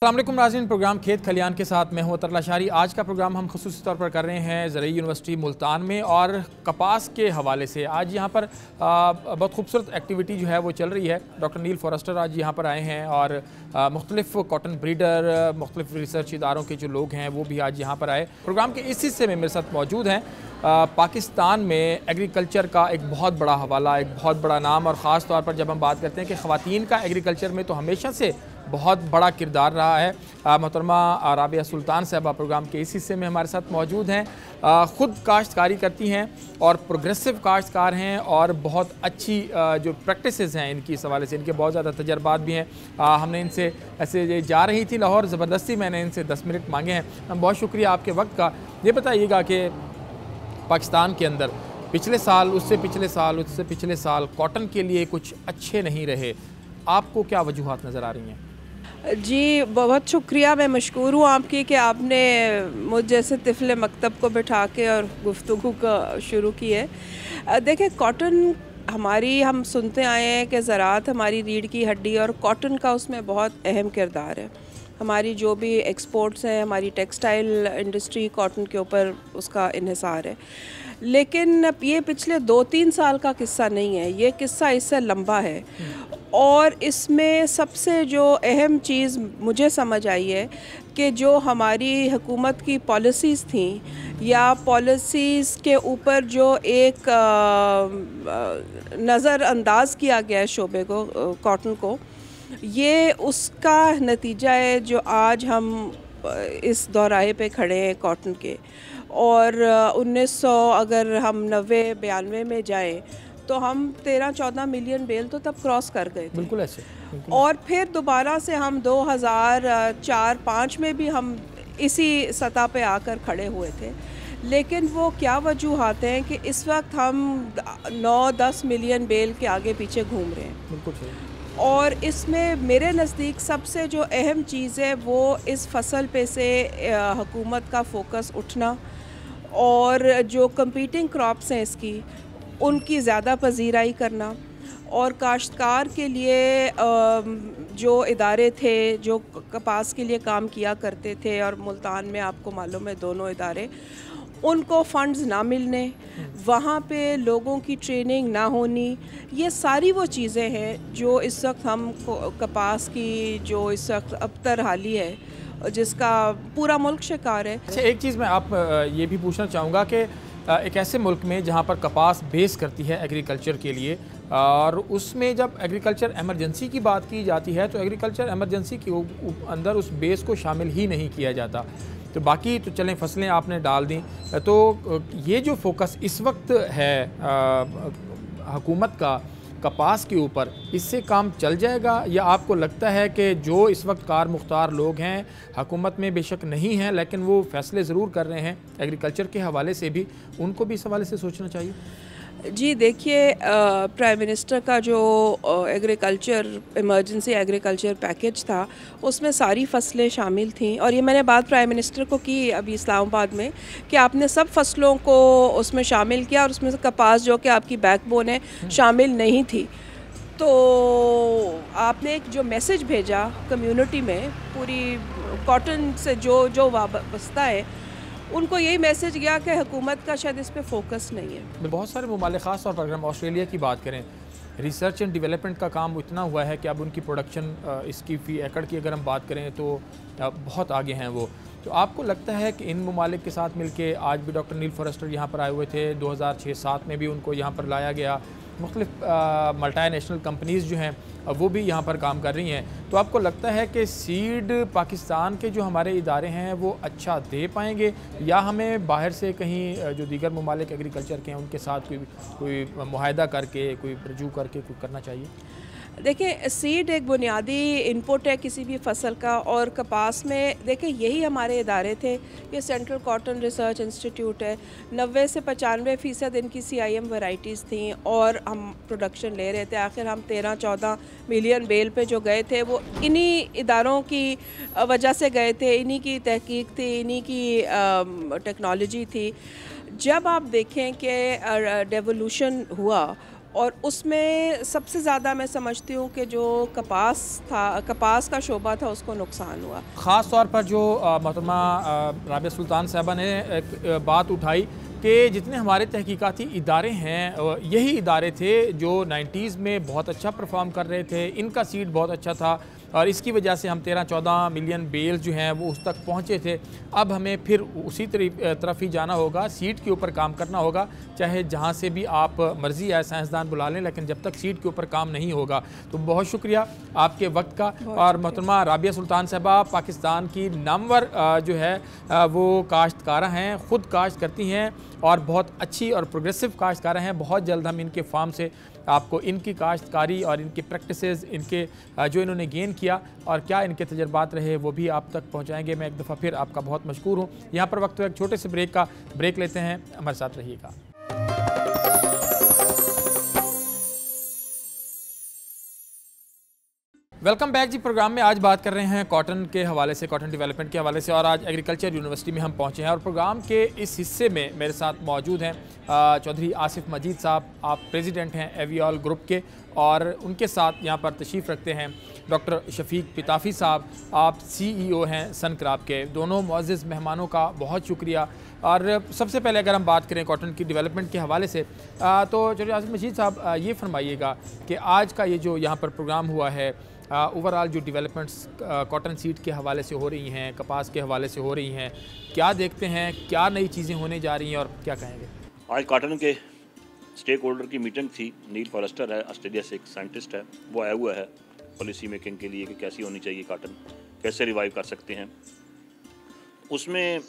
अस्सलाम वालेकुम नाज़रीन, प्रोग्राम खेत खलियान के साथ मैं हूं अतर लाशारी। आज का प्रोग्राम हम ख़ुसूसी तौर पर कर रहे हैं ज़रई यूनिवर्सिटी मुल्तान में और कपास के हवाले से। आज यहाँ पर बहुत खूबसूरत एक्टिविटी जो है वो चल रही है। डॉक्टर नील फॉरेस्टर आज यहाँ पर आए हैं और मुख्तलिफ कॉटन ब्रीडर, मुख्तलिफ रिसर्च इदारों के जो लोग हैं वो भी आज यहाँ पर आए। प्रोग्राम के इस हिस्से में मेरे साथ मौजूद हैं पाकिस्तान में एग्रीकल्चर का एक बहुत बड़ा हवाला, एक बहुत बड़ा नाम, और ख़ास तौर पर जब हम बात करते हैं कि ख़वातीन का एग्रीकल्चर में तो हमेशा से बहुत बड़ा किरदार रहा है। मोहतरमा राबिया सुल्तान साहबा प्रोग्राम के इस हिस्से में हमारे साथ मौजूद हैं। ख़ुद काश्तकारी करती हैं और प्रोग्रेसिव काश्तकार हैं और बहुत अच्छी जो प्रैक्टिसेस हैं इनकी इस हवाले से, इनके बहुत ज़्यादा तजर्बात भी हैं। हमने इनसे ऐसे जा रही थी लाहौर, ज़बरदस्ती मैंने इनसे 10 मिनट मांगे हैं। बहुत शुक्रिया आपके वक्त का। ये बताइएगा कि पाकिस्तान के अंदर पिछले साल, उससे पिछले साल, उससे पिछले साल कॉटन के लिए कुछ अच्छे नहीं रहे, आपको क्या वजूहात नज़र आ रही हैं? जी बहुत शुक्रिया, मैं मशकूर हूँ आपकी कि आपने मुझ जैसे तिफ़ले मकतब को बिठा के और गुफ्तगू का शुरू की है। देखिए, कॉटन हमारी, हम सुनते आए हैं कि ज़राअत हमारी रीढ़ की हड्डी, और कॉटन का उसमें बहुत अहम किरदार है। हमारी जो भी एक्सपोर्ट्स हैं, हमारी टेक्सटाइल इंडस्ट्री कॉटन के ऊपर उसका इन्हिसार है। लेकिन ये पिछले 2-3 साल का किस्सा नहीं है, ये किस्सा इससे लंबा है। और इसमें सबसे जो अहम चीज़ मुझे समझ आई है कि जो हमारी हुकूमत की पॉलिसीज़ थी या पॉलिसीज़ के ऊपर जो एक नज़रअंदाज किया गया है शोबे को, कॉटन को, ये उसका नतीजा है जो आज हम इस दौराहे पे खड़े हैं कॉटन के। और 1900 अगर हम 90-92 में जाएं तो हम 13-14 मिलियन बेल तो तब क्रॉस कर गए थे। बिल्कुल ऐसे। और फिर दोबारा से हम 2004-05 में भी हम इसी सतह पे आकर खड़े हुए थे। लेकिन वो क्या वजूहात हैं कि इस वक्त हम 9-10 मिलियन बेल के आगे पीछे घूम रहे हैं। बिल्कुल सही। और इसमें मेरे नज़दीक सबसे जो अहम चीज़ है वो इस फसल पे से हुकूमत का फोकस उठना, और जो कंपीटिंग क्रॉप्स हैं इसकी, उनकी ज़्यादा पजीराई करना, और काश्तकार के लिए जो इदारे थे जो कपास के लिए काम किया करते थे, और मुल्तान में आपको मालूम है दोनों इदारे, उनको फंड्स ना मिलने, वहाँ पे लोगों की ट्रेनिंग ना होनी, ये सारी वो चीज़ें हैं जो इस वक्त हम कपास की जो इस वक्त अबतर हाली है जिसका पूरा मुल्क शिकार है। अच्छा, एक चीज़ मैं आप ये भी पूछना चाहूँगा कि एक ऐसे मुल्क में जहाँ पर कपास बेस करती है एग्रीकल्चर के लिए, और उसमें जब एग्रीकल्चर एमरजेंसी की बात की जाती है तो एग्रीकल्चर एमरजेंसी के अंदर उस बेस को शामिल ही नहीं किया जाता। तो बाकी तो चलें, फसलें आपने डाल दी, तो ये जो फोकस इस वक्त है हुकूमत का कपास के ऊपर, इससे काम चल जाएगा, या आपको लगता है कि जो इस वक्त कार मुख्तार लोग हैं हुकूमत में बेशक नहीं हैं लेकिन वो फैसले ज़रूर कर रहे हैं एग्रीकल्चर के हवाले से भी, उनको भी इस हवाले से सोचना चाहिए? जी देखिए, प्राइम मिनिस्टर का जो एग्रीकल्चर इमरजेंसी एग्रीकल्चर पैकेज था उसमें सारी फसलें शामिल थीं, और ये मैंने बात प्राइम मिनिस्टर को की अभी इस्लामाबाद में कि आपने सब फसलों को उसमें शामिल किया, और उसमें से कपास जो कि आपकी बैकबोन है शामिल नहीं थी। तो आपने एक जो मैसेज भेजा कम्युनिटी में, पूरी कॉटन से जो वाबस्ता है, उनको यही मैसेज गया कि हुकूमत का शायद इस पे फोकस नहीं है। बहुत सारे ममालिक, ख़ास तौर पर अगर हम ऑस्ट्रेलिया की बात करें, रिसर्च एंड डेवलपमेंट का काम इतना हुआ है कि अब उनकी प्रोडक्शन इसकी फ़ी एकड़ की अगर हम बात करें तो बहुत आगे हैं वो। तो आपको लगता है कि इन ममालिक के साथ मिलके, आज भी डॉक्टर नील फॉरेस्टर यहाँ पर आए हुए थे, 2006-07 में भी उनको यहाँ पर लाया गया, मुख्तलिफ मल्टीनेशनल कंपनीज़ जो हैं वो भी यहाँ पर काम कर रही हैं, तो आपको लगता है कि सीड पाकिस्तान के जो हमारे इदारे हैं वो अच्छा दे पाएंगे, या हमें बाहर से कहीं जो दीगर ममालिक एग्रीकल्चर के हैं उनके साथ कोई मुआहदा करके, कोई रजू करके कुछ करना चाहिए? देखिए, सीड एक बुनियादी इनपुट है किसी भी फसल का, और कपास में देखिए यही हमारे इदारे थे। ये सेंट्रल कॉटन रिसर्च इंस्टीट्यूट है, 90 से 95% इनकी CIM वैरायटीज़ थी, और हम प्रोडक्शन ले रहे थे। आखिर हम 13-14 मिलियन बेल पे जो गए थे वो इन्हीं इदारों की वजह से गए थे, इन्हीं की तहकीक थी, इन्हीं की टेक्नोलॉजी थी। जब आप देखें कि डेवोल्यूशन हुआ और उसमें सबसे ज़्यादा मैं समझती हूँ कि जो कपास था, कपास का शोबा था, उसको नुकसान हुआ। ख़ास तौर पर जो मोहतरमा राबिया सुल्तान साहबा ने एक बात उठाई कि जितने हमारे तहकीकाती इदारे हैं यही इदारे थे जो 90s में बहुत अच्छा परफॉर्म कर रहे थे, इनका सीड बहुत अच्छा था और इसकी वजह से हम 13-14 मिलियन बेल्स जो हैं वो उस तक पहुँचे थे। अब हमें फिर उसी तरफ ही जाना होगा, सीड के ऊपर काम करना होगा, चाहे जहाँ से भी आप मर्ज़ी आए साइंसदान बुला लें, लेकिन जब तक सीड के ऊपर काम नहीं होगा। तो बहुत शुक्रिया आपके वक्त का। और मोहतरमा राबिया सुल्तान साहबा पाकिस्तान की नामवर जो है वो काश्तकारा हैं, ख़ुद काश्त करती हैं और बहुत अच्छी और प्रोग्रेसिव काश्तकारा हैं। बहुत जल्द हम इनके फार्म से आपको इनकी काश्तकारी और इनकी प्रैक्टिसेस, इनके जो इन्होंने गेन किया और क्या इनके तजर्बात रहे वो भी आप तक पहुंचाएंगे। मैं एक दफ़ा फिर आपका बहुत मशकूर हूं। यहाँ पर वक्त एक छोटे से ब्रेक लेते हैं, हमारे साथ रहिएगा। वेलकम बैक जी। प्रोग्राम में आज बात कर रहे हैं कॉटन के हवाले से, कॉटन डेवलपमेंट के हवाले से, और आज एग्रीकल्चर यूनिवर्सिटी में हम पहुंचे हैं और प्रोग्राम के इस हिस्से में मेरे साथ मौजूद हैं चौधरी आसिफ मजीद साहब। आप प्रेसिडेंट हैं एवियोल ग्रुप के और उनके साथ यहाँ पर तशरीफ़ रखते हैं डॉक्टर शफीक पिताफ़ी साहब, आप CEO हैं सनक्राफ्ट के। दोनों मुअज़्ज़िज़ मेहमानों का बहुत शुक्रिया। और सबसे पहले अगर हम बात करें कॉटन की डेवलपमेंट के हवाले से तो चौधरी आसिफ मजीद साहब ये फरमाइएगा कि आज का ये जो यहाँ पर प्रोग्राम हुआ है, ओवरऑल जो डेवलपमेंट्स कॉटन सीड के हवाले से हो रही हैं, कपास के हवाले से हो रही हैं, क्या देखते हैं, क्या नई चीज़ें होने जा रही हैं और क्या कहेंगे? आज कॉटन के स्टेक होल्डर की मीटिंग थी। नील फॉरेस्टर है, ऑस्ट्रेलिया से एक साइंटिस्ट है, वो आया हुआ है पॉलिसी मेकिंग के लिए कि कैसी होनी चाहिए कॉटन, कैसे रिवाइव कर सकते हैं। उसमें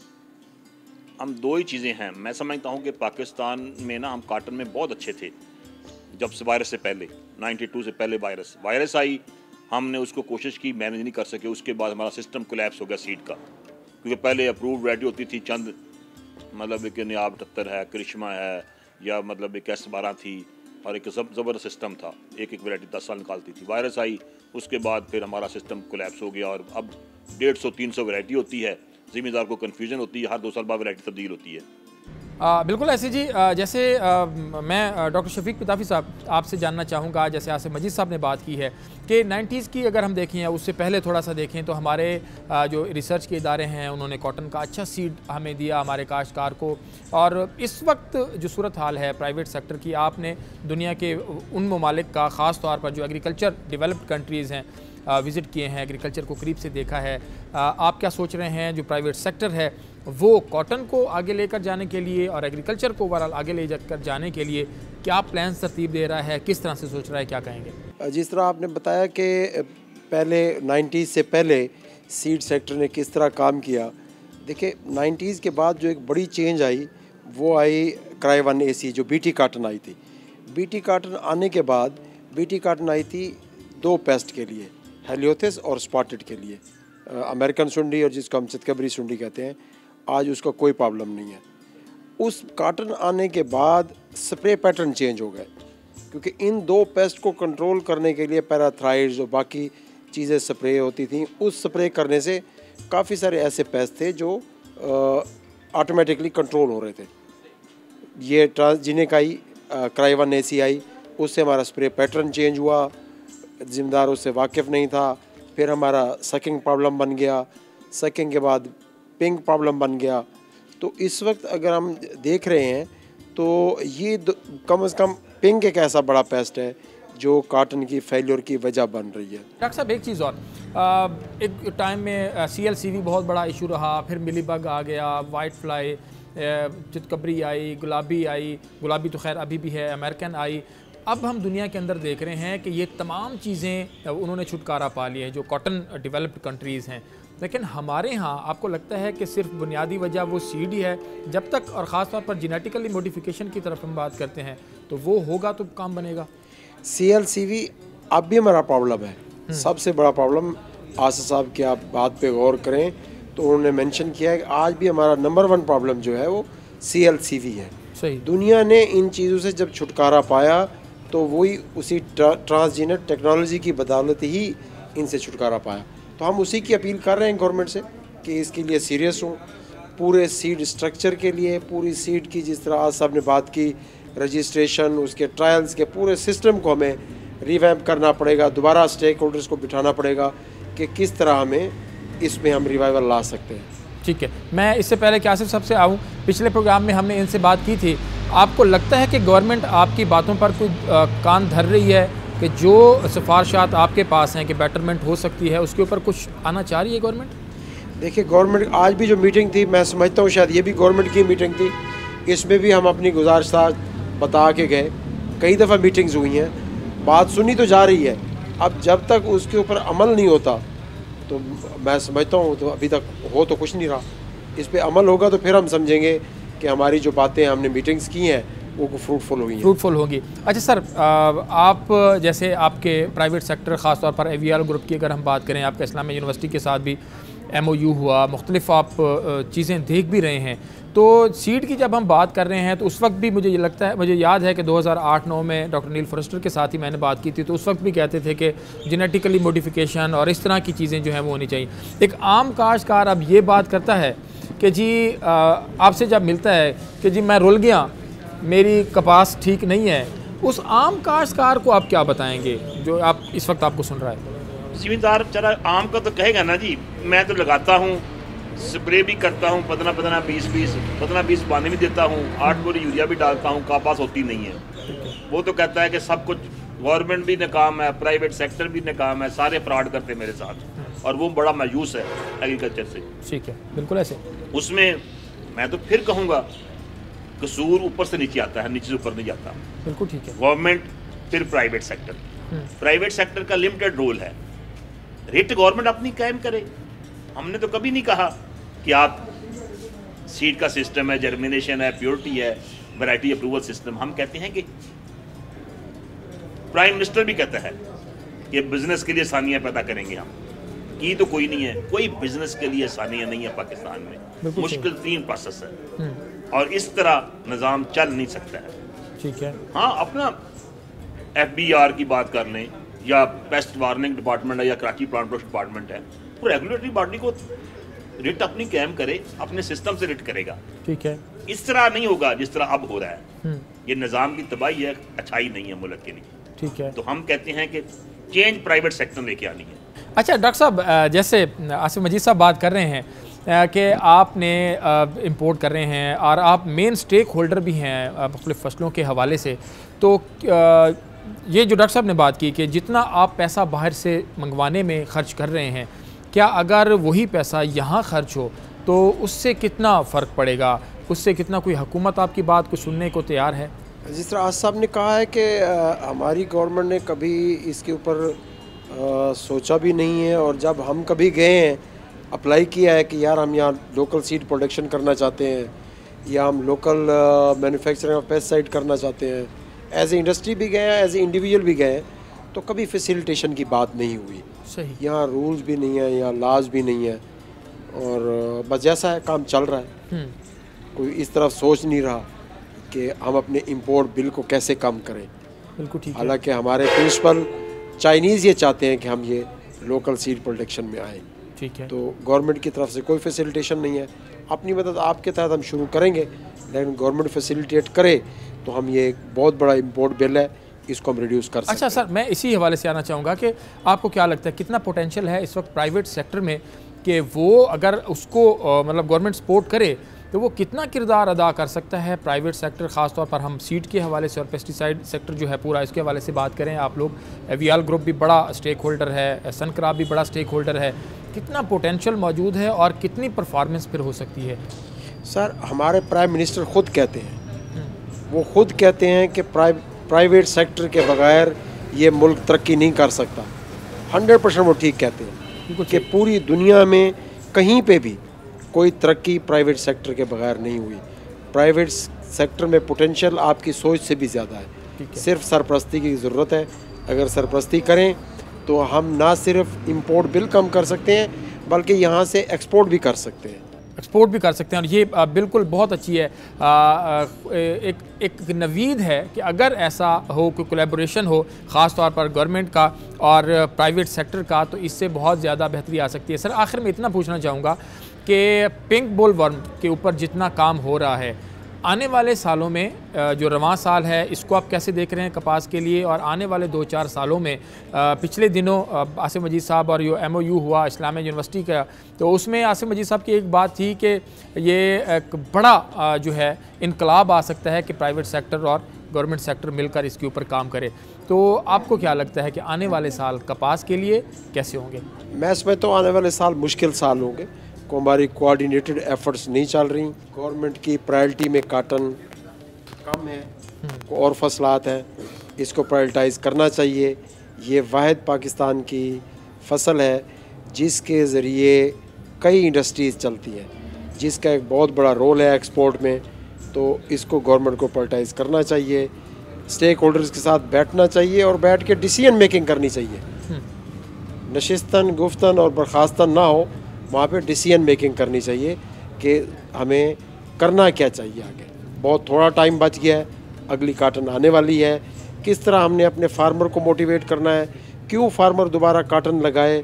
हम दो ही चीज़ें हैं। मैं समझता हूँ कि पाकिस्तान में ना हम कॉटन में बहुत अच्छे थे जब से वायरस से पहले, 92 से पहले वायरस आई, हमने उसको कोशिश की, मैनेज नहीं कर सके। उसके बाद हमारा सिस्टम कोलैप्स हो गया सीड का, क्योंकि पहले अप्रूव्ड वैरायटी होती थी चंद, मतलब एक नियाब 78 है, करिश्मा है, या मतलब एक S12 थी और एक ज़बरदस्त सिस्टम था, एक वैरायटी 10 साल निकालती थी। वायरस आई, उसके बाद फिर हमारा सिस्टम कोलैप्स हो गया और अब 150-300 वैरायटी होती है। ज़मींदार को कन्फ्यूजन होती है, हर 2 साल बाद वैरायटी तब्दील होती है। बिल्कुल ऐसे जी। जैसे मैं डॉक्टर शफीक पिताफ़ी साहब आपसे जानना चाहूँगा, जैसे आसिफ मजीद साहब ने बात की है कि 90s की अगर हम देखें या उससे पहले थोड़ा सा देखें तो हमारे जो रिसर्च के इदारे हैं उन्होंने कॉटन का अच्छा सीड हमें दिया हमारे काश्तकार को। और इस वक्त जो सूरत हाल है प्राइवेट सेक्टर की, आपने दुनिया के उन ममालिक का ख़ास तौर पर जो एग्रीकल्चर डेवलप्ड कंट्रीज़ हैं विज़िट किए हैं, एग्रीकल्चर को करीब से देखा है, आप क्या सोच रहे हैं जो प्राइवेट सेक्टर है वो कॉटन को आगे लेकर जाने के लिए और एग्रीकल्चर को ओवरऑल आगे ले जाकर जाने के लिए क्या प्लान तरतीब दे रहा है, किस तरह से सोच रहा है, क्या कहेंगे? जिस तरह आपने बताया कि पहले 90s से पहले सीड सेक्टर ने किस तरह काम किया, देखिए 90s के बाद जो एक बड़ी चेंज आई वो आई क्राई 1AC जो BT कॉटन आई थी। BT कॉटन आने के बाद BT कॉटन आई थी 2 पेस्ट के लिए, हेलियोथिस और स्पॉटेड के लिए। अमेरिकन सुंडी और जिसको हम चितकबरी सुंडी कहते हैं, आज उसका कोई प्रॉब्लम नहीं है। उस कॉटन आने के बाद स्प्रे पैटर्न चेंज हो गए, क्योंकि इन 2 पेस्ट को कंट्रोल करने के लिए पैराथ्राइड्स और बाकी चीज़ें स्प्रे होती थी। उस स्प्रे करने से काफ़ी सारे ऐसे पेस्ट थे जो ऑटोमेटिकली कंट्रोल हो रहे थे। ये ट्रांसजीनिक आई, क्राई 1AC आई, उससे हमारा स्प्रे पैटर्न चेंज हुआ, ज़िम्मेदार उससे वाकिफ़ नहीं था। फिर हमारा सकिंग प्रॉब्लम बन गया, सकिंग के बाद पिंक प्रॉब्लम बन गया। तो इस वक्त अगर हम देख रहे हैं तो ये कम से कम पिंक एक ऐसा बड़ा पेस्ट है जो कॉटन की फेलियर की वजह बन रही है। डॉक्टर साहब एक चीज़ और, एक टाइम में CLCV बहुत बड़ा इशू रहा, फिर मिलीबग आ गया, वाइट फ्लाई, चितकबरी आई, गुलाबी तो खैर अभी भी है, अमेरिकन आई। अब हम दुनिया के अंदर देख रहे हैं कि ये तमाम चीज़ें उन्होंने छुटकारा पा लिया है जो कॉटन डेवलप्ड कंट्रीज़ हैं, लेकिन हमारे यहाँ आपको लगता है कि सिर्फ बुनियादी वजह वो सीड ही है? जब तक और ख़ास तौर पर जेनेटिकली मॉडिफिकेशन की तरफ हम बात करते हैं तो वो होगा तो काम बनेगा। CLCV अब भी हमारा प्रॉब्लम है, सबसे बड़ा प्रॉब्लम। आसिफ साहब की आप बात पे गौर करें तो उन्होंने मेंशन किया है कि आज भी हमारा नंबर 1 प्रॉब्लम जो है वो CLCV है। सही। दुनिया ने इन चीज़ों से जब छुटकारा पाया तो वही उसी ट्रांसजीनिक टेक्नोलॉजी की बदौलत ही इनसे छुटकारा पाया। तो हम उसी की अपील कर रहे हैं गवर्नमेंट से कि इसके लिए सीरियस हों, पूरे सीड स्ट्रक्चर के लिए, पूरी सीड की जिस तरह आज साहब ने बात की रजिस्ट्रेशन, उसके ट्रायल्स के पूरे सिस्टम को हमें रिवैम्प करना पड़ेगा, दोबारा स्टेक होल्डर्स को बिठाना पड़ेगा कि किस तरह हमें इसमें हम रिवाइवल ला सकते हैं। ठीक है, मैं इससे पहले कि आसिफ साहब से आऊँ, पिछले प्रोग्राम में हमने इनसे बात की थी, आपको लगता है कि गवर्नमेंट आपकी बातों पर कोई कान धर रही है कि जो सिफारिशात आपके पास हैं कि बेटरमेंट हो सकती है, उसके ऊपर कुछ आना चाह रही है गवर्नमेंट? देखिए, गवर्नमेंट आज भी जो मीटिंग थी, मैं समझता हूँ शायद ये भी गवर्नमेंट की मीटिंग थी, इसमें भी हम अपनी गुजारिश बता के गए। कई दफ़ा मीटिंग्स हुई हैं, बात सुनी तो जा रही है, अब जब तक उसके ऊपर अमल नहीं होता तो मैं समझता हूँ तो अभी तक हो तो कुछ नहीं रहा। इस पे अमल होगा तो फिर हम समझेंगे कि हमारी जो बातें हमने मीटिंग्स की हैं वो फ्रूटफुल हुई हैं। फ्रूटफुल होंगी। अच्छा सर, आप जैसे आपके प्राइवेट सेक्टर ख़ास तौर पर AVR ग्रुप की अगर हम बात करें, आपका इस्लामिया यूनिवर्सिटी के साथ भी MOU हुआ, मुख्तलिफ आप चीज़ें देख भी रहे हैं, तो सीड की जब हम बात कर रहे हैं तो उस वक्त भी मुझे ये लगता है, मुझे याद है कि 2008-9 में डॉक्टर नील फॉरेस्टर के साथ ही मैंने बात की थी, तो उस वक्त भी कहते थे कि जेनेटिकली मॉडिफिकेशन और इस तरह की चीज़ें जो हैं वो होनी चाहिए। एक आम काश्तकार अब ये बात करता है कि जी आपसे जब मिलता है कि जी मैं रुल गया, मेरी कपास ठीक नहीं है, उस आम काश्तकार को आप क्या बताएँगे जो आप इस वक्त आपको सुन रहा है? ज़मींदार बेचारा आम का तो कहेगा ना जी, मैं तो लगाता हूँ, स्प्रे भी करता हूँ, 15-20 पानी भी देता हूँ, 8 बोरी यूरिया भी डालता हूँ, कपास होती नहीं है। वो तो कहता है कि सब कुछ गवर्नमेंट भी नाकाम है, प्राइवेट सेक्टर भी नाकाम है, सारे फ्रॉड करते हैं मेरे साथ, और वो बड़ा मायूस है एग्रीकल्चर से। ठीक है, बिल्कुल ऐसे। उसमें मैं तो फिर कहूँगा कसूर ऊपर से नीचे आता है, नीचे से ऊपर नहीं जाता। बिल्कुल ठीक है। गवर्नमेंट फिर प्राइवेट सेक्टर, प्राइवेट सेक्टर का लिमिटेड रोल है, रेट गवर्नमेंट अपनी कायम करे। हमने तो कभी नहीं कहा कि आप सीड का सिस्टम है, जर्मिनेशन है, प्योरिटी है, वैरायटी अप्रूवल सिस्टम। हम कहते हैं कि प्राइम मिनिस्टर भी कहता है कि बिजनेस के लिए आसानियां पैदा करेंगे हम, की तो कोई नहीं है, कोई बिजनेस के लिए आसानियां नहीं है पाकिस्तान में, मुश्किल 3 प्रोसेस है और इस तरह निज़ाम चल नहीं सकता है। ठीक है। हाँ, अपना FBR की बात कर लें या पेस्ट वार्निंग डिपार्टमेंट है या कराची प्लांट प्रोडक्शन डिपार्टमेंट है, तो रेगुलेटरी बॉडी को रिट अपनी कायम करे, अपने सिस्टम से रिट करेगा। ठीक है। इस तरह नहीं होगा जिस तरह अब हो रहा है। ये निज़ाम की तबाही है, अच्छाई नहीं है मुल्क के लिए। ठीक है। तो हम कहते हैं कि चेंज प्राइवेट सेक्टर लेके आनी है। अच्छा डॉक्टर साहब, जैसे आसिफ मजीद साहब बात कर रहे हैं कि आपने इंपोर्ट कर रहे हैं और आप मेन स्टेक होल्डर भी हैं मुख्तलिफ फसलों के हवाले से, तो ये जो डॉक्टर साहब ने बात की कि जितना आप पैसा बाहर से मंगवाने में ख़र्च कर रहे हैं, क्या अगर वही पैसा यहाँ खर्च हो तो उससे कितना फ़र्क पड़ेगा, उससे कितना कोई हुकूमत आपकी बात को सुनने को तैयार है? जिस तरह आज साहब ने कहा है कि हमारी गवर्नमेंट ने कभी इसके ऊपर सोचा भी नहीं है, और जब हम कभी गए हैं अप्लाई किया है कि यार हम यहाँ लोकल सीड प्रोडक्शन करना चाहते हैं या हम लोकल मैन्युफैक्चरिंग ऑफ पेस्टिसाइड करना चाहते हैं, एज ए इंडस्ट्री भी गए हैं, एज ए इंडिविजुअल भी गए हैं, तो कभी फैसिलिटेशन की बात नहीं हुई। सही। यहाँ रूल्स भी नहीं है, यहाँ लाज भी नहीं है, और बस जैसा है काम चल रहा है। कोई इस तरफ सोच नहीं रहा कि हम अपने इंपोर्ट बिल को कैसे कम करें। बिल्कुल ठीक है। हालांकि हमारे प्रिंसिपल चाइनीज़ ये चाहते हैं कि हम ये लोकल सीड प्रोडक्शन में आएँ। ठीक है। तो गवर्नमेंट की तरफ से कोई फैसिलिटेशन नहीं है। अपनी मदद आपके तहत हम शुरू करेंगे, लेकिन गवर्नमेंट फैसिलिटेट करे तो हम ये एक बहुत बड़ा इंपोर्ट बिल है, इसको हम रिड्यूस कर सकते हैं। अच्छा सर, मैं इसी हवाले से आना चाहूँगा कि आपको क्या लगता है कितना पोटेंशियल है इस वक्त प्राइवेट सेक्टर में कि वो अगर उसको मतलब गवर्नमेंट सपोर्ट करे तो वो कितना किरदार अदा कर सकता है प्राइवेट सेक्टर, ख़ास तौर पर हम सीड के हवाले से और पेस्टिसाइड सेक्टर जो है पूरा इसके हवाले से बात करें। आप लोग AVR ग्रुप भी बड़ा स्टेक होल्डर है, सनक्राफ्ट भी बड़ा स्टेक होल्डर है, कितना पोटेंशियल मौजूद है और कितनी परफॉर्मेंस फिर हो सकती है? सर, हमारे प्राइम मिनिस्टर ख़ुद कहते हैं, वो खुद कहते हैं कि प्राइवेट सेक्टर के बगैर ये मुल्क तरक्की नहीं कर सकता। 100% वो ठीक कहते हैं कि पूरी दुनिया में कहीं पे भी कोई तरक्की प्राइवेट सेक्टर के बगैर नहीं हुई। प्राइवेट सेक्टर में पोटेंशियल आपकी सोच से भी ज़्यादा है। सिर्फ सरपरस्ती की ज़रूरत है। अगर सरपरस्ती करें तो हम ना सिर्फ इंपोर्ट बिल कम कर सकते हैं बल्कि यहाँ से एक्सपोर्ट भी कर सकते हैं। एक्सपोर्ट भी कर सकते हैं, और ये बिल्कुल बहुत अच्छी है। एक नवीद है कि अगर ऐसा हो, कोई कोलैबोरेशन हो ख़ास तौर पर गवर्नमेंट का और प्राइवेट सेक्टर का, तो इससे बहुत ज़्यादा बेहतरी आ सकती है। सर, आखिर में इतना पूछना चाहूँगा कि पिंक बोलवर्म के ऊपर जितना काम हो रहा है, आने वाले सालों में जो रवां साल है इसको आप कैसे देख रहे हैं कपास के लिए, और आने वाले 2-4 सालों में पिछले दिनों आसिम मजीद साहब और जो MOU हुआ इस्लामिया यूनिवर्सिटी का, तो उसमें आसिम मजीद साहब की एक बात थी कि ये एक बड़ा जो है इनकलाब आ सकता है कि प्राइवेट सेक्टर और गवर्नमेंट सेक्टर मिलकर इसके ऊपर काम करे। तो आपको क्या लगता है कि आने वाले साल कपास के लिए कैसे होंगे? मैं समझता हूँ आने वाले साल मुश्किल साल होंगे को हमारी कोऑर्डिनेटेड एफर्ट्स नहीं चल रही। गवर्नमेंट की प्रायोरिटी में काटन कम है और फसलात हैं, इसको प्रायोरिटाइज करना चाहिए। ये वाहिद पाकिस्तान की फसल है जिसके ज़रिए कई इंडस्ट्रीज़ चलती हैं, जिसका एक बहुत बड़ा रोल है एक्सपोर्ट में, तो इसको गवर्नमेंट को प्रायोरिटाइज करना चाहिए। स्टेक होल्डर्स के साथ बैठना चाहिए और बैठ के डिसीजन मेकिंग करनी चाहिए। नशिस्तन गुफ्तन और बर्खास्तन ना हो, वहाँ पे डिसीजन मेकिंग करनी चाहिए कि हमें करना क्या चाहिए आगे। बहुत थोड़ा टाइम बच गया है, अगली काटन आने वाली है, किस तरह हमने अपने फार्मर को मोटिवेट करना है, क्यों फार्मर दोबारा काटन लगाए,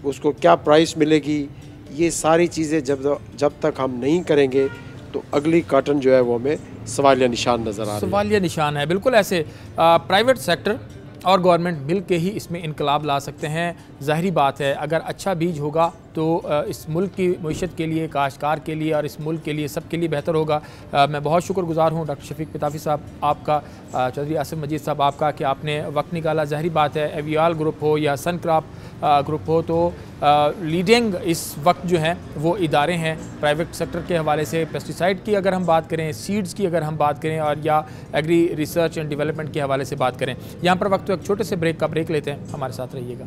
उसको क्या प्राइस मिलेगी, ये सारी चीज़ें जब तक हम नहीं करेंगे तो अगली काटन जो है वो हमें सवालिया निशान नज़र आ रहा है। सवालिया निशान है, बिल्कुल ऐसे प्राइवेट सेक्टर और गवर्नमेंट मिल के ही इसमें इनकलाब ला सकते हैं। ज़ाहिरी बात है, अगर अच्छा बीज होगा तो इस मुल्क की मईशत के लिए, काश्तकार के लिए और इस मुल्क के लिए, सब के लिए बेहतर होगा। मैं बहुत शुक्रगुजार हूँ डॉक्टर शफीक पिताफी साहब आपका, चौधरी आसिम मजीद साहब आपका, कि आपने वक्त निकाला। ज़ाहिरी बात है, एवियाल ग्रुप हो या सनक्रॉप ग्रुप हो, तो लीडिंग इस वक्त जो हैं वो इदारे हैं प्राइवेट सेक्टर के हवाले से। पेस्टिसाइड की अगर हम बात करें, सीड्स की अगर हम बात करें, और या एग्री रिसर्च एंड डेवलपमेंट के हवाले से बात करें। यहाँ पर वक्त तो एक छोटे से ब्रेक लेते हैं, हमारे साथ रहिएगा।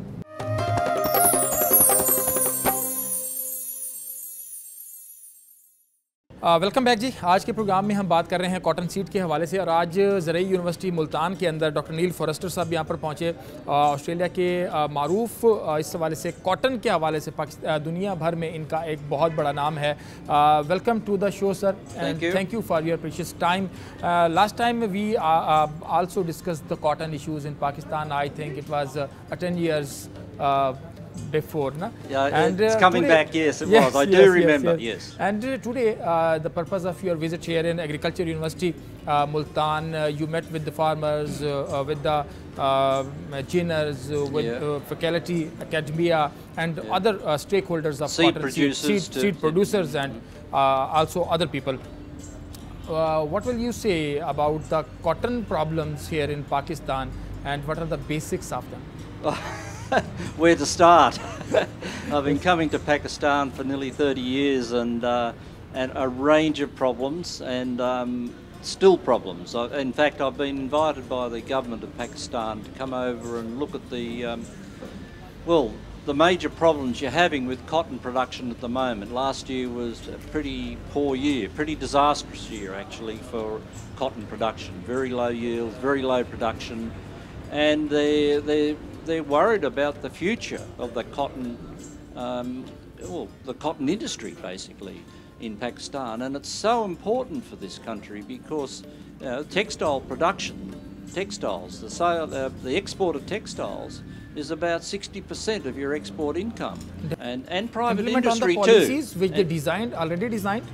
वेलकम बैक जी। आज के प्रोग्राम में हम बात कर रहे हैं कॉटन सीड के हवाले से, और आज ज़रई यूनिवर्सिटी मुल्तान के अंदर डॉक्टर नील फॉरेस्टर साहब यहाँ पर पहुँचे। ऑस्ट्रेलिया के मारूफ इस हवाले से कॉटन के हवाले से दुनिया भर में इनका एक बहुत बड़ा नाम है। Welcome to the show sir, and thank you for your precious time. Last time we also discuss the cotton issues in Pakistan. I think it was 10 years before, na? Yeah, and it's coming today, back. Yes, it was. I do remember. Yes. And today, the purpose of your visit here in Agriculture University, Multan, you met with the farmers, with the ginners, with faculty, academia, and other stakeholders of seed cotton producers, seed producers, and also other people. What will you say about the cotton problems here in Pakistan, and what are the basics of them? Where to start? I've been coming to Pakistan for nearly 30 years, and a range of problems, and still problems. In fact, I've been invited by the government of Pakistan to come over and look at the major problems you're having with cotton production at the moment. Last year was a pretty poor year, pretty disastrous year actually for cotton production. Very low yields, very low production, and they're worried about the future of the cotton, the cotton industry basically in Pakistan. And it's so important for this country because textile production, textiles, the export of textiles is about 60% of your export income, and private industry on the policies too. Which they designed, already designed?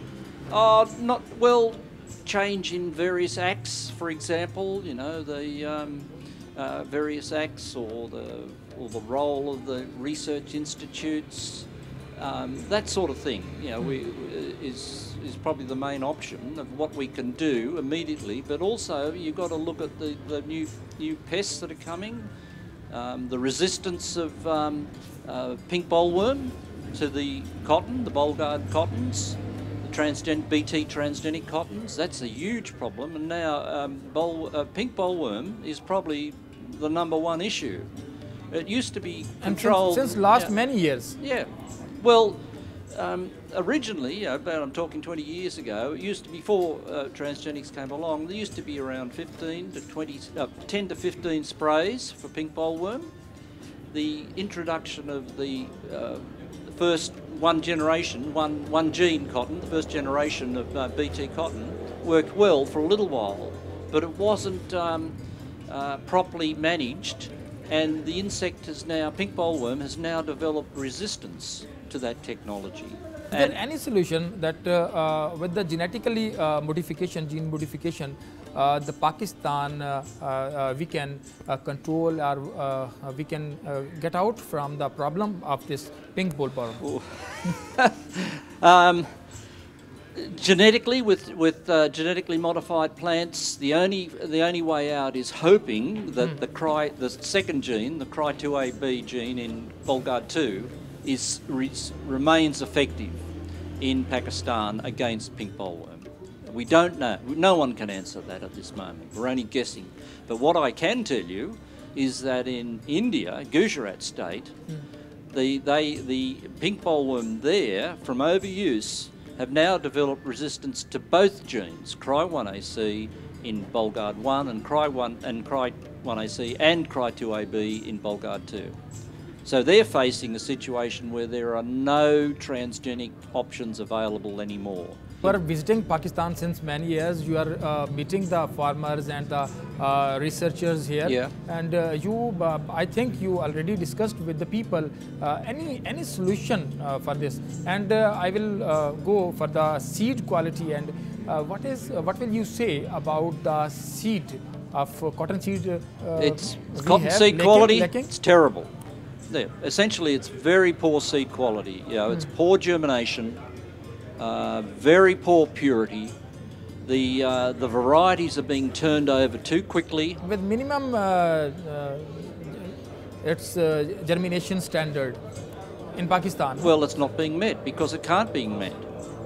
Not well. Change in various acts, for example, you know, the various acts, or the role of the research institutes, that sort of thing. You know, is probably the main option of what we can do immediately. But also, you've got to look at the new pests that are coming, the resistance of pink bollworm to the cotton, the Bollgard cottons. BT transgenic cottons, that's a huge problem, and now pink bollworm is probably the #1 issue. It used to be controlled since last many years. Yeah, well, originally, I'm talking 20 years ago, it used to be, before transgenics came along, there used to be around 10 to 15 sprays for pink bollworm. The introduction of the first one gene cotton, the first generation of BT cotton, worked well for a little while, but it wasn't properly managed, and the insect has now, pink bollworm has now developed resistance to that technology. there any solution that with the genetically gene modification, the Pakistan we can control or we can get out from the problem of this pink bollworm? Genetically, with genetically modified plants, the only way out is hoping that the second gene, the Cry2AB gene in Bollgard 2, remains effective in Pakistan against pink bollworm. We don't know. No one can answer that at this moment. We're only guessing. But what I can tell you is that in India, Gujarat state, the pink bollworm there, from overuse, have now developed resistance to both genes, Cry1AC in Bollgard 1 and Cry1AC and Cry2AB in Bollgard 2. So they're facing a situation where there are no transgenic options available anymore. You are visiting Pakistan since many years. You are meeting the farmers and the researchers here. Yeah. And I think you already discussed with the people any solution for this. And I will go for the seed quality. And what will you say about the seed of cotton seed? It's cotton seed quality. It's terrible. Yeah, essentially, it's very poor seed quality. You know, it's poor germination. Very poor purity. The varieties are being turned over too quickly. With minimum its germination standard in Pakistan. Well, it's not being met because it can't be met.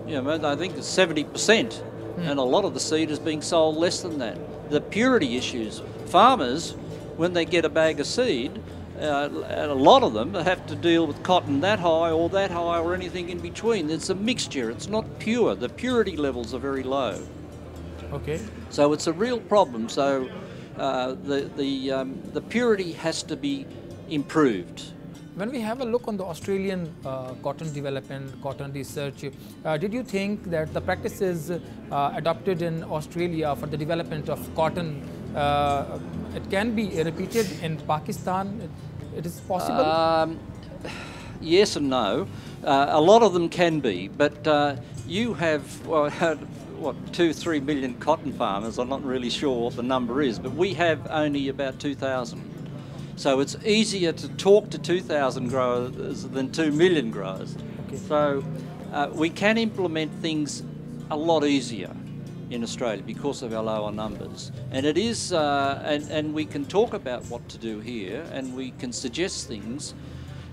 You know, I think it's 70%, and a lot of the seed is being sold less than that. The purity issues. Farmers, when they get a bag of seed, a lot of them have to deal with cotton that high or anything in between. It's a mixture. It's not pure. The purity levels are very low. Okay. So it's a real problem. So the purity has to be improved. When we have a look on the Australian cotton development, cotton research, did you think that the practices adopted in Australia for the development of cotton, it can be repeated in Pakistan? It is possible? Yes and no. A lot of them can be, but you have, what, 2-3 million cotton farmers. I'm not really sure what the number is, but we have only about 2,000. So it's easier to talk to 2,000 growers than 2 million growers. Okay. So we can implement things a lot easier in Australia because of our lower numbers. And it is, and we can talk about what to do here and we can suggest things,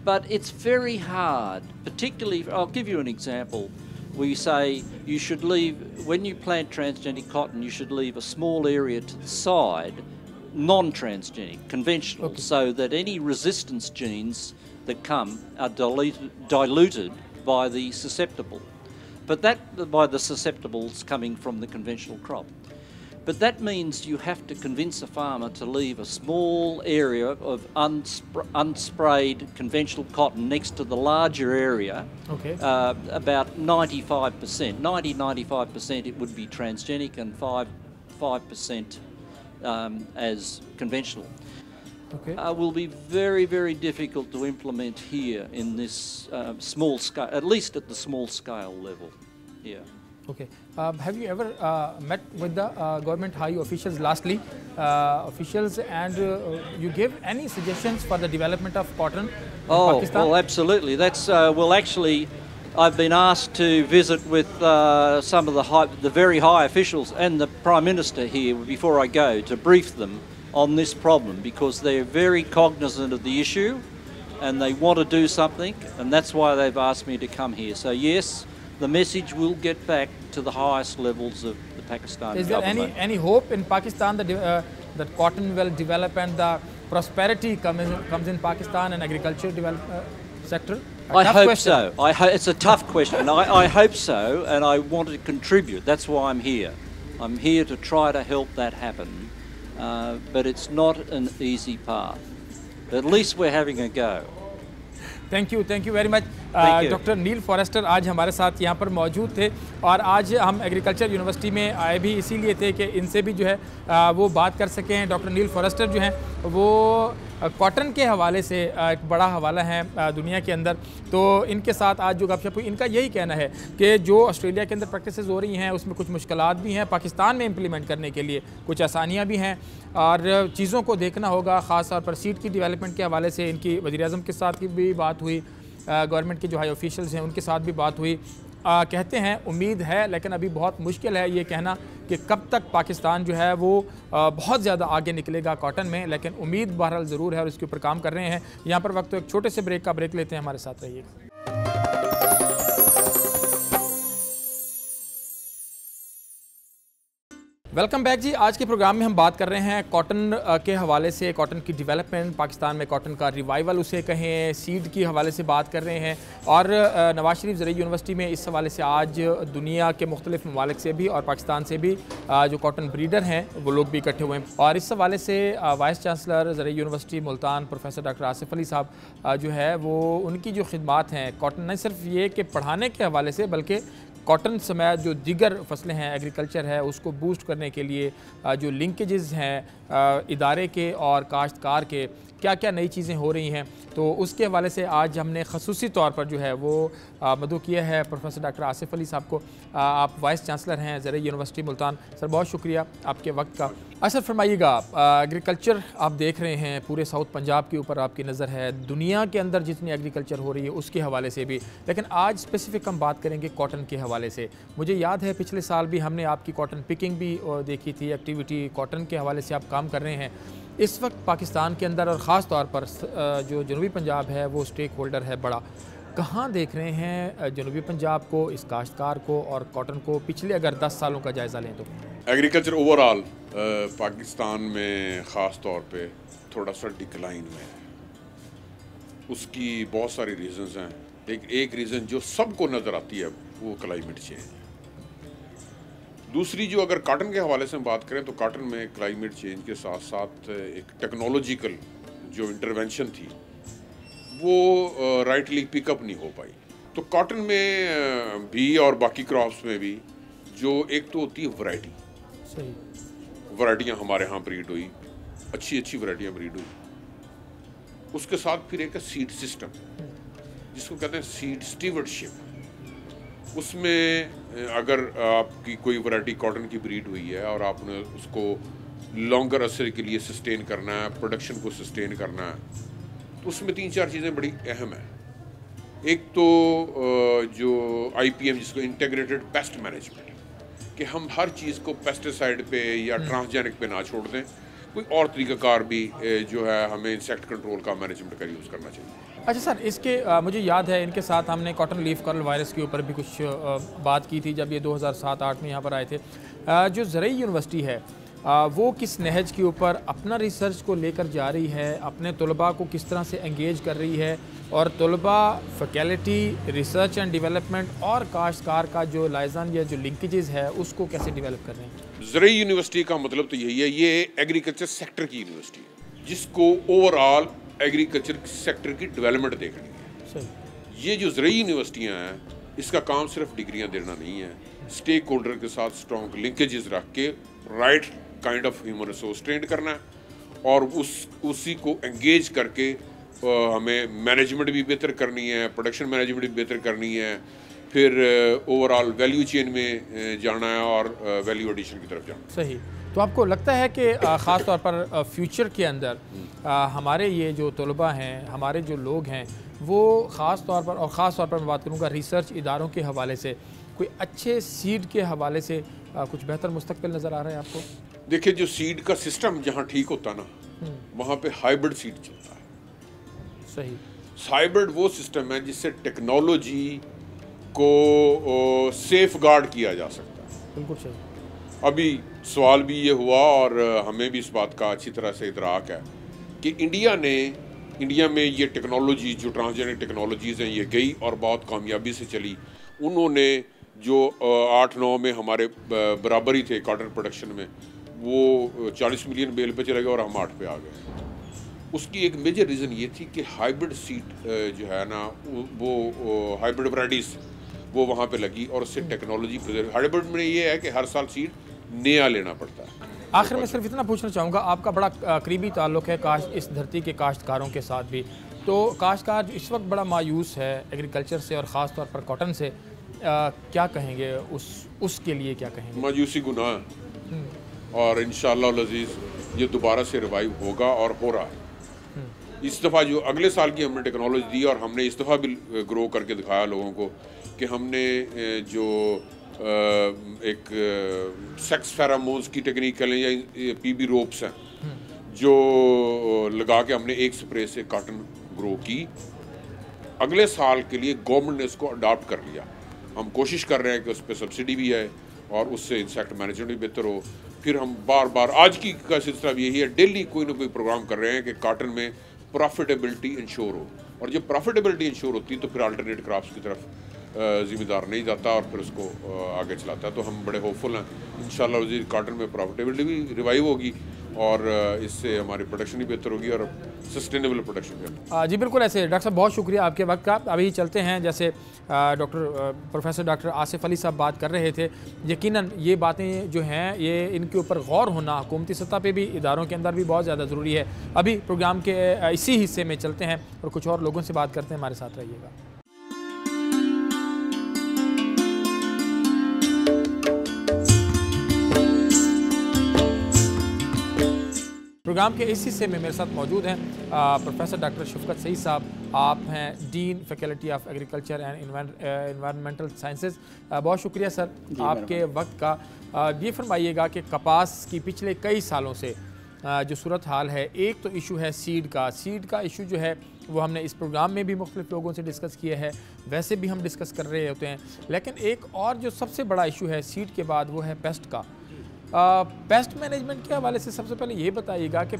but it's very hard, particularly, I'll give you an example. We say you should leave, when you plant transgenic cotton, you should leave a small area to the side, non-transgenic, conventional, so that any resistance genes that come are diluted by the susceptible. But that by the susceptibles coming from the conventional crop. But that means you have to convince a farmer to leave a small area of unsprayed conventional cotton next to the larger area, about 95%. 90-95% it would be transgenic and 5% as conventional. Will be very, very difficult to implement here in this small scale, at least at the small scale level. Yeah. Okay. Have you ever met with the government high officials, lastly, officials, and you give any suggestions for the development of cotton in Pakistan? Well, absolutely. That's, well, actually, I've been asked to visit with some of the very high officials and the Prime Minister here before I go to brief them on this problem because they're very cognizant of the issue and they want to do something, and that's why they've asked me to come here. So yes, the message will get back to the highest levels of the Pakistani government. Is there any hope in Pakistan that that cotton will develop and the prosperity comes in Pakistan and agriculture sector? I hope so. It's a tough question. I hope so, and I want to contribute. That's why I'm here. I'm here to try to help that happen. But it's not an easy path. But at least we're having a go. Thank you very much. Doctor Neil Forrester आज हमारे साथ यहाँ पर मौजूद थे और आज हम एग्रीकल्चर यूनिवर्सिटी में आए भी इसीलिए थे कि इनसे भी जो है वो बात कर सकें। डॉक्टर नील फॉरेस्टर जो हैं वो कॉटन के हवाले से एक बड़ा हवाला है दुनिया के अंदर, तो इनके साथ आज जो गपशप हुई, इनका यही कहना है कि जो ऑस्ट्रेलिया के अंदर प्रैक्टिसेस हो रही हैं उसमें कुछ मुश्किलात भी हैं, पाकिस्तान में इम्प्लीमेंट करने के लिए कुछ आसानियाँ भी हैं और चीज़ों को देखना होगा। ख़ास तौर पर सीड की डेवलपमेंट के हवाले से इनकी वज़ीर-ए-आज़म के साथ की भी बात हुई, गवर्नमेंट के जो हाई ऑफिशियल्स हैं उनके साथ भी बात हुई। कहते हैं उम्मीद है, लेकिन अभी बहुत मुश्किल है ये कहना कि कब तक पाकिस्तान जो है वो बहुत ज़्यादा आगे निकलेगा कॉटन में, लेकिन उम्मीद बहरहाल ज़रूर है और इसके ऊपर काम कर रहे हैं। यहाँ पर वक्त तो एक छोटे से ब्रेक लेते हैं, हमारे साथ रहिएगा। वेलकम बैक जी। आज के प्रोग्राम में हम बात कर रहे हैं कॉटन के हवाले से, कॉटन की डेवलपमेंट, पाकिस्तान में कॉटन का रिवाइवल उसे कहें, सीड की हवाले से बात कर रहे हैं और नवाज शरीफ ज़रई यूनिवर्सिटी में इस हवाले से आज दुनिया के मुख्तलिफ ममालिक से भी और पाकिस्तान से भी जो कॉटन ब्रीडर हैं वो लोग भी इकट्ठे हुए हैं और इस हवाले से वाइस चांसलर ज़रई university Multan professor doctor Asif Ali साहब जो है वो उनकी जो खिदमात हैं कॉटन न सिर्फ ये कि पढ़ाने के हवाले से बल्कि कॉटन समेत जो दीगर फसलें हैं, एग्रीकल्चर है, उसको बूस्ट करने के लिए जो लिंकेजेस हैं इदारे के और काश्तकार के, क्या क्या नई चीज़ें हो रही हैं, तो उसके हवाले से आज हमने खसूसी तौर पर जो है वो मदऊ किया है प्रोफेसर डॉक्टर आसिफ अली साहब को। आप वाइस चांसलर हैं ज़रई यूनिवर्सिटी मुल्तान। सर बहुत शुक्रिया आपके वक्त का। असर फरमाइएगा, एग्रीकल्चर आप देख रहे हैं, पूरे साउथ पंजाब के ऊपर आपकी नज़र है, दुनिया के अंदर जितनी एग्रीकल्चर हो रही है उसके हवाले से भी, लेकिन आज स्पेसिफिक हम बात करेंगे कॉटन के हवाले से। मुझे याद है पिछले साल भी हमने आपकी कॉटन पिकिंग भी देखी थी, एक्टिविटी कॉटन के हवाले से आप काम कर रहे हैं। इस वक्त पाकिस्तान के अंदर और ख़ास तौर पर जो जनूबी पंजाब है वो स्टेक होल्डर है बड़ा, कहाँ देख रहे हैं जनूबी पंजाब को, इस काश्तकार को और कॉटन को, पिछले अगर 10 सालों का जायज़ा लें तो? एग्रीकल्चर ओवरऑल पाकिस्तान में ख़ास तौर पे थोड़ा सा डिक्लाइन में है। उसकी बहुत सारी रीज़न्स हैं। एक रीज़न जो सबको नज़र आती है वो क्लाइमेट चेंज है। दूसरी जो अगर कॉटन के हवाले से हम बात करें तो कॉटन में क्लाइमेट चेंज के साथ साथ एक टेक्नोलॉजिकल जो इंटरवेंशन थी वो राइटली पिकअप नहीं हो पाई। तो कॉटन में भी और बाकी क्रॉप्स में भी जो एक तो होती है वैरायटी, वैरायटियाँ हमारे यहाँ ब्रीड हुई, अच्छी वैरायटियाँ ब्रीड हुई। उसके साथ फिर एक सीड सिस्टम जिसको कहते हैं सीड स्टीवर्डशिप। उसमें अगर आपकी कोई वैरायटी कॉटन की ब्रीड हुई है और आपने उसको लॉन्गर अरसे के लिए सस्टेन करना है, प्रोडक्शन को सस्टेन करना है, तो उसमें 3-4 चीज़ें बड़ी अहम हैं। एक तो जो IPM जिसको इंटीग्रेटेड पेस्ट मैनेजमेंट, कि हम हर चीज़ को पेस्टिसाइड पे या ट्रांसजेनिक पे ना छोड़ दें, कोई और तरीक़ाकार भी जो है हमें इंसेक्ट कंट्रोल का मैनेजमेंट का यूज़ करना चाहिए। अच्छा सर, इसके मुझे याद है इनके साथ हमने कॉटन लीफ कर्ल वायरस के ऊपर भी कुछ बात की थी जब ये 2007-8 में यहाँ पर आए थे। जो ज़रई यूनिवर्सिटी है वो किस नहज के ऊपर अपना रिसर्च को लेकर जा रही है, अपने तलबा को किस तरह से एंगेज कर रही है और तलबा, फैकल्टी, रिसर्च एंड डेवलपमेंट और काश्तकार का जो लाइजान या जो लिंकेजेस है उसको कैसे डेवलप कर रहे हैं? ज़रई यूनिवर्सिटी का मतलब तो यही है, ये एग्रीकल्चर सेक्टर की यूनिवर्सिटी है जिसको ओवरऑल एग्रीकल्चर सेक्टर की डेवलपमेंट देखनी है। सही। ये जो ज़रई यूनिवर्सिटियाँ हैं इसका काम सिर्फ डिग्रियाँ देना नहीं है, स्टेक होल्डर के साथ स्ट्रॉन्ग लिंकेजेस रख के right kind of human resource trend करना है और उसी को एंगेज करके हमें मैनेजमेंट भी बेहतर करनी है, प्रोडक्शन मैनेजमेंट भी बेहतर करनी है, फिर ओवरऑल वैल्यू चेन में जाना है और वैल्यू एडिशन की तरफ जाना। सही। तो आपको लगता है कि ख़ास तौर पर फ्यूचर के अंदर हमारे ये जो तलबा हैं, हमारे जो लोग हैं, वो ख़ास तौर पर और ख़ास तौर पर मैं बात करूँगा रिसर्च इदारों के हवाले से, कोई अच्छे सीड के हवाले से कुछ बेहतर मुस्तकबिल नज़र आ रहा है आपको? देखिए, जो सीड का सिस्टम जहाँ ठीक होता ना वहाँ पे हाइब्रिड सीड चलता है। सही। हाइब्रिड वो सिस्टम है जिससे टेक्नोलॉजी को सेफ गार्ड किया जा सकता है। बिल्कुल सही। अभी सवाल भी ये हुआ और हमें भी इस बात का अच्छी तरह से इदराक है कि इंडिया में ये टेक्नोलॉजी जो ट्रांसजेनिक टेक्नोलॉजीज़ हैं ये गई और बहुत कामयाबी से चली। उन्होंने जो 8-9 में हमारे बराबर ही थे कॉटन प्रोडक्शन में, वो 40 मिलियन बेल पे चले गए और हम 8 पे आ गए। उसकी एक मेजर रीज़न ये थी कि हाइब्रिड सीड जो है ना वो हाइब्रिड वैराइटीज़ वो वहाँ पे लगी और उससे टेक्नोलॉजी हाइब्रिड में ये है कि हर साल सीड नया लेना पड़ता है। आखिर में सिर्फ इतना पूछना चाहूँगा, आपका बड़ा करीबी ताल्लुक़ है इस धरती के काश्तकारों के साथ भी, तो काश्तकार इस वक्त बड़ा मायूस है एग्रीकल्चर से और ख़ास तौर पर कॉटन से, क्या कहेंगे उसके लिए क्या कहेंगे? मायूसी गुनाह है और इंशाअल्लाह अज़ीज़ ये दोबारा से रिवाइव होगा और हो रहा है। इस दफ़ा जो अगले साल की हमने टेक्नोलॉजी दी और हमने इस दफ़ा भी ग्रो करके दिखाया लोगों को कि हमने जो एक सेक्स फेरामोन्स की टेक्निक करें या पीबी रोप्स हैं जो लगा के हमने एक स्प्रे से कॉटन ग्रो की। अगले साल के लिए गवर्नमेंट ने इसको अडॉप्ट कर लिया। हम कोशिश कर रहे हैं कि उस पर सब्सिडी भी है और उससे इंसेक्ट मैनेजमेंट भी बेहतर हो। फिर हम बार बार आज की का सिलसिला भी यही है, डेली कोई ना कोई प्रोग्राम कर रहे हैं कि कॉटन में प्रॉफिटेबिलिटी इंश्योर हो, और जब प्रॉफिटेबिलिटी इंश्योर होती है तो फिर अल्टरनेट क्रॉप्स की तरफ ज़िम्मेदार नहीं जाता और फिर उसको आगे चलाता है। तो हम बड़े होपफुल हैं इंशाल्लाह वज़ीर कॉटन में प्रॉफिटेबिलिटी भी रिवाइव होगी और इससे हमारी प्रोडक्शन भी बेहतर होगी और सस्टेनेबल प्रोडक्शन भी। जी बिल्कुल, ऐसे डॉक्टर साहब बहुत शुक्रिया आपके वक्त का। अभी चलते हैं, जैसे प्रोफेसर डॉक्टर आसिफ अली साहब बात कर रहे थे, यकीनन ये बातें जो हैं ये इनके ऊपर गौर होना हुकूमती सतह पे भी, इदारों के अंदर भी बहुत ज़्यादा ज़रूरी है। अभी प्रोग्राम के इसी हिस्से में चलते हैं और कुछ और लोगों से बात करते हैं, हमारे साथ रहिएगा। प्रोग्राम के इस हिस्से में मेरे साथ मौजूद हैं प्रोफेसर डॉक्टर शफकत सईद साहब। आप हैं dean faculty of agriculture and environmental sciences. बहुत शुक्रिया सर आपके वक्त का। ये फरमाइएगा कि कपास की पिछले कई सालों से जो सूरत हाल है, एक तो इशू है सीड का इशू जो है वो हमने इस प्रोग्राम में भी मुख्तलिफ लोगों से डिस्कस किया है, वैसे भी हम डिस्कस कर रहे होते हैं, लेकिन एक और जो सबसे बड़ा इशू है सीड के बाद वो है पेस्ट का। पेस्ट मैनेजमेंट के हवाले से सबसे पहले ये बताइएगा कि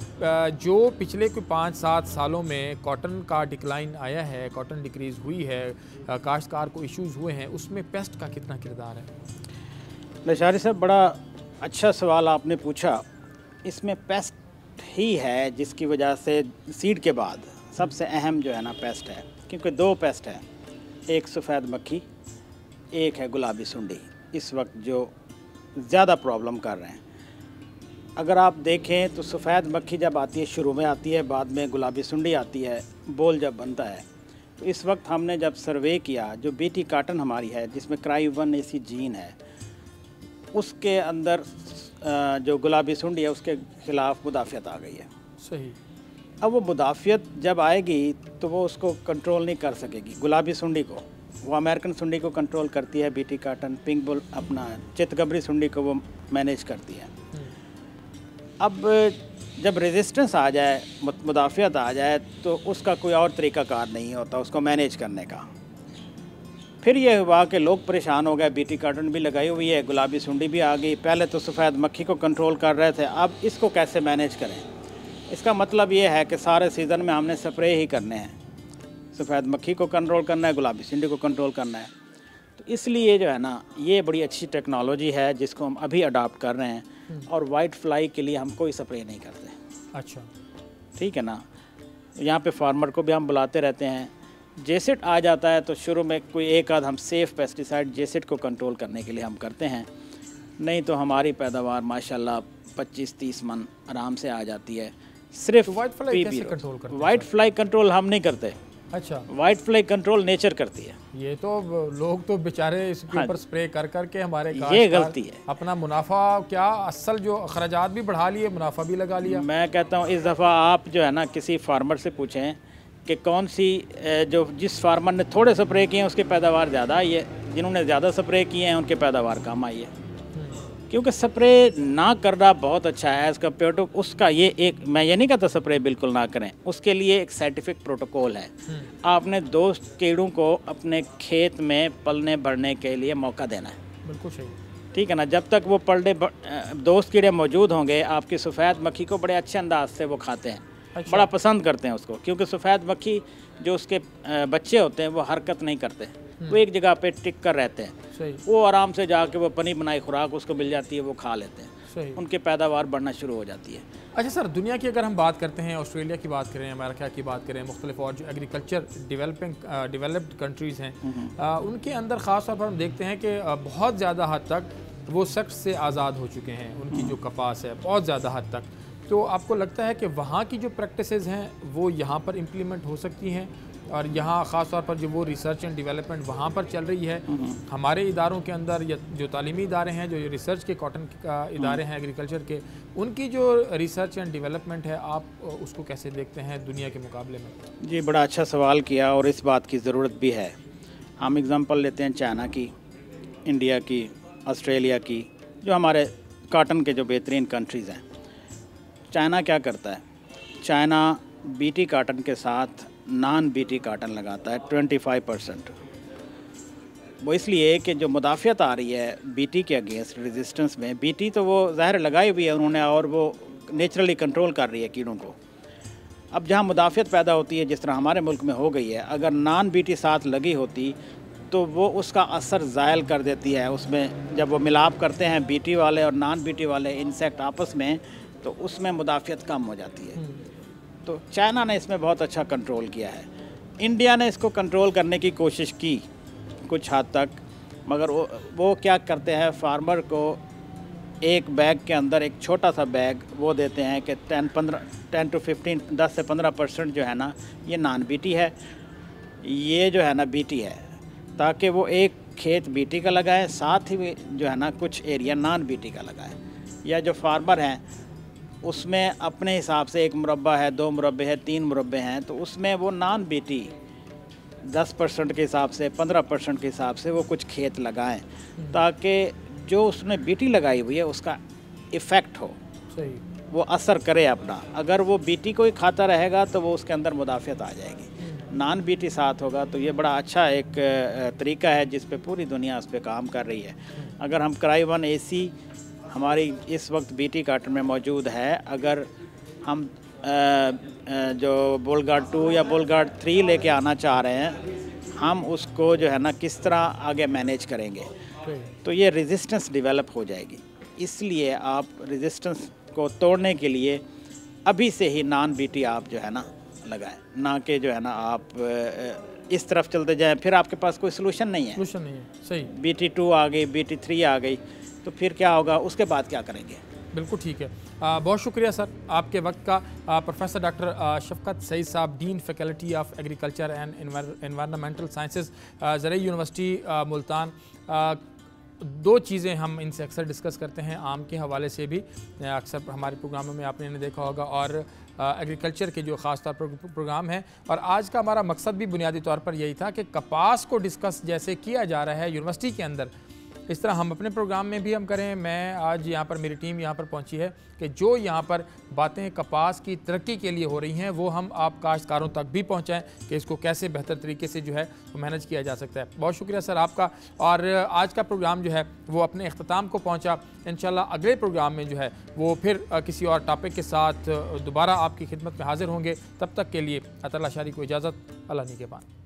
जो पिछले कोई 5-7 सालों में कॉटन का डिक्लाइन आया है, कॉटन डिक्रीज़ हुई है, काश्तकार को इश्यूज़ हुए हैं, उसमें पेस्ट का कितना किरदार है? लशारी साहब, बड़ा अच्छा सवाल आपने पूछा। इसमें पेस्ट ही है जिसकी वजह से सीड के बाद सबसे अहम जो है ना पेस्ट है, क्योंकि 2 पेस्ट हैं, एक सफ़ेद मक्खी, एक है गुलाबी सुंडी, इस वक्त जो ज़्यादा प्रॉब्लम कर रहे हैं। अगर आप देखें तो सफ़ेद मक्खी जब आती है शुरू में आती है, बाद में गुलाबी सुंडी आती है, बोल जब बनता है। तो इस वक्त हमने जब सर्वे किया, जो बीटी कॉटन हमारी है जिसमें CRY1AC जीन है, उसके अंदर जो गुलाबी सुंडी है उसके ख़िलाफ़ मुदाफ़ियत आ गई है। सही। अब वो मुदाफ़ियत जब आएगी तो वो उसको कंट्रोल नहीं कर सकेगी। गुलाबी सुंडी को वो अमेरिकन सुंडी को कंट्रोल करती है, बीटी कॉटन, पिंक बुल अपना चितगबरी सुंडी को वो मैनेज करती है। अब जब रेजिस्टेंस आ जाए, मुदाफ़ियत आ जाए, तो उसका कोई और तरीक़ाकार नहीं होता उसको मैनेज करने का। फिर ये हुआ कि लोग परेशान हो गए, बीटी कॉटन भी लगाई हुई है, गुलाबी सुंडी भी आ गई। पहले तो सफ़ेद मक्खी को कंट्रोल कर रहे थे, अब इसको कैसे मैनेज करें? इसका मतलब ये है कि सारे सीज़न में हमने स्प्रे ही करने हैं, सफ़ेद मक्खी को कंट्रोल करना है, गुलाबी सुंडी को कंट्रोल करना है। तो इसलिए जो है ना, ये बड़ी अच्छी टेक्नोलॉजी है जिसको हम अभी अडॉप्ट कर रहे हैं, और वाइट फ्लाई के लिए हम कोई स्प्रे नहीं करते। अच्छा, ठीक है ना। यहाँ पे फार्मर को भी हम बुलाते रहते हैं। जेसिड आ जाता है तो शुरू में कोई एक आध हम सेफ़ पेस्टिसाइड जेसिड को कंट्रोल करने के लिए हम करते हैं, नहीं तो हमारी पैदावार माशाल्लाह 25-30 मन आराम से आ जाती है। सिर्फ वाइट फ्लाई कैसे कंट्रोल करते हैं? वाइट फ्लाई कंट्रोल हम नहीं करते। अच्छा, वाइट फ्लाई कंट्रोल नेचर करती है। ये तो लोग तो बेचारे इसके ऊपर स्प्रे कर करके हमारे ये गलती है। अपना मुनाफा, क्या असल जो अखराजात भी बढ़ा लिए, मुनाफा भी लगा लिया। मैं कहता हूँ इस दफ़ा आप जो है ना किसी फार्मर से पूछें कि कौन सी जो जिस फार्मर ने थोड़े स्प्रे किए हैं उसकी पैदावार ज़्यादा आई है, जिन्होंने ज़्यादा स्प्रे किए हैं उनकी पैदावार कम आई है। क्योंकि स्प्रे ना करना बहुत अच्छा है एज़ कम्पेयर टू उसका। ये एक, मैं ये नहीं कहता स्प्रे बिल्कुल ना करें, उसके लिए एक साइंटिफिक प्रोटोकॉल है। आपने 2 कीड़ों को अपने खेत में पलने बढ़ने के लिए मौका देना है। बिल्कुल सही, ठीक है ना। जब तक वो पलने 2 कीड़े मौजूद होंगे, आपकी सफ़ेद मक्खी को बड़े अच्छे अंदाज से वो खाते हैं। अच्छा। बड़ा पसंद करते हैं उसको, क्योंकि सफ़ेद मक्खी जो उसके बच्चे होते हैं वो हरकत नहीं करते, वो एक जगह पे टिक कर रहते हैं। सही। वो आराम से जाके वो पनी बनाई खुराक उसको मिल जाती है, वो खा लेते हैं। सही। उनकी पैदावार बढ़ना शुरू हो जाती है। अच्छा सर, दुनिया की अगर हम बात करते हैं, ऑस्ट्रेलिया की बात करें, अमेरिका की बात करें, मुख्तलिफ और जो एग्रीकल्चर डेवलप्ड कंट्रीज़ हैं, उनके अंदर ख़ास तौर पर हम देखते हैं कि बहुत ज़्यादा हद तक वो सख्त से आज़ाद हो चुके हैं। उनकी जो कपास है बहुत ज़्यादा हद तक, तो आपको लगता है कि वहाँ की जो प्रैक्टिसेस हैं वो यहाँ पर इम्प्लीमेंट हो सकती हैं? और यहाँ ख़ास तौर पर जो वो रिसर्च एंड डेवलपमेंट वहाँ पर चल रही है, हमारे इदारों के अंदर या जो तालीमी इदारे हैं, जो रिसर्च के कॉटन का इदारे हैं एग्रीकल्चर के, उनकी जो रिसर्च एंड डेवलपमेंट है, आप उसको कैसे देखते हैं दुनिया के मुकाबले में? जी, बड़ा अच्छा सवाल किया और इस बात की ज़रूरत भी है। हम एग्ज़ाम्पल लेते हैं चाइना की, इंडिया की, ऑस्ट्रेलिया की, जो हमारे कॉटन के जो बेहतरीन कंट्रीज़ हैं। चाइना क्या करता है? चाइना बीटी कॉटन के साथ नॉन बीटी कॉटन लगाता है 25%। वो इसलिए कि जो मुदाफ़ियत आ रही है बीटी के अगेंस्ट रेजिस्टेंस में, बीटी तो वो ज़ाहिर लगाई हुई है उन्होंने और वो नेचुरली कंट्रोल कर रही है कीड़ों को। अब जहाँ मुदाफ़ियत पैदा होती है, जिस तरह हमारे मुल्क में हो गई है, अगर नॉन बीटी साथ लगी होती तो वो उसका असर ज़ायल कर देती है। उसमें जब वो मिलाप करते हैं बीटी वाले और नॉन बीटी वाले इंसेक्ट आपस में, तो उसमें मुदाफ़ियत कम हो जाती है। तो चाइना ने इसमें बहुत अच्छा कंट्रोल किया है। इंडिया ने इसको कंट्रोल करने की कोशिश की कुछ हद तक, मगर वो क्या करते हैं, फार्मर को एक बैग के अंदर एक छोटा सा बैग वो देते हैं कि 10 to 15 10 से 15% जो है ना ये नॉन बीटी है, ये जो है ना बीटी है, ताकि वो एक खेत बीटी का लगाएं, साथ ही जो है ना कुछ एरिया नॉन बीटी का लगाएं। या जो फार्मर हैं उसमें अपने हिसाब से 1 मुरब्बा है, 2 मुरब्बे हैं, 3 मुरब्बे हैं, तो उसमें वो नॉन बीटी 10% के हिसाब से, 15% के हिसाब से वो कुछ खेत लगाएं, ताकि जो उसने बीटी लगाई हुई है उसका इफ़ेक्ट हो, सही, वो असर करे अपना। अगर वो बीटी को ही खाता रहेगा तो वो उसके अंदर मुदाफ़ियत आ जाएगी। नॉन बीटी साथ होगा तो ये बड़ा अच्छा एक तरीका है जिस पे पूरी दुनिया उस पर काम कर रही है। अगर हम क्राई-1 AC हमारी इस वक्त बीटी कॉटन में मौजूद है, अगर हम जो बुलगार्ड 2 या बुलगार्ड 3 लेके आना चाह रहे हैं, हम उसको जो है ना किस तरह आगे मैनेज करेंगे, तो ये रेजिस्टेंस डेवलप हो जाएगी। इसलिए आप रेजिस्टेंस को तोड़ने के लिए अभी से ही नॉन बीटी आप जो है ना लगाएं, ना कि जो है ना आप इस तरफ चलते जाएं, फिर आपके पास कोई सोल्यूशन नहीं है। सही, BT 2 आ गई, BT 3 आ गई, तो फिर क्या होगा, उसके बाद क्या करेंगे? बिल्कुल ठीक है। बहुत शुक्रिया सर आपके वक्त का। प्रोफेसर डॉक्टर शफकत सईद साहब, dean faculty of agriculture and environmental sciences, ज़रई यूनिवर्सिटी मुल्तान। दो चीज़ें हम इनसे अक्सर डिस्कस करते हैं, आम के हवाले से भी अक्सर हमारे प्रोग्रामों में आपने इन्हें देखा होगा, और एग्रीकल्चर के जो ख़ास तौर पर प्रोग्राम है। और आज का हमारा मकसद भी बुनियादी तौर पर यही था कि कपास को डिस्कस जैसे किया जा रहा है यूनिवर्सिटी के अंदर, इस तरह हम अपने प्रोग्राम में भी हम करें। मैं आज यहाँ पर, मेरी टीम यहाँ पर पहुँची है कि जो यहाँ पर बातें कपास की तरक्की के लिए हो रही हैं वो हम आप काश्तकारों तक भी पहुँचाएँ कि इसको कैसे बेहतर तरीके से जो है वो मैनेज किया जा सकता है। बहुत शुक्रिया सर आपका। और आज का प्रोग्राम जो है वो अपने अख्ताम को पहुँचा। इंशाल्लाह अगले प्रोग्राम में जो है वो फिर किसी और टॉपिक के साथ दोबारा आपकी खिदमत में हाजिर होंगे। तब तक के लिए अतला शारी को इजाज़त। अल्लाह निगहबान।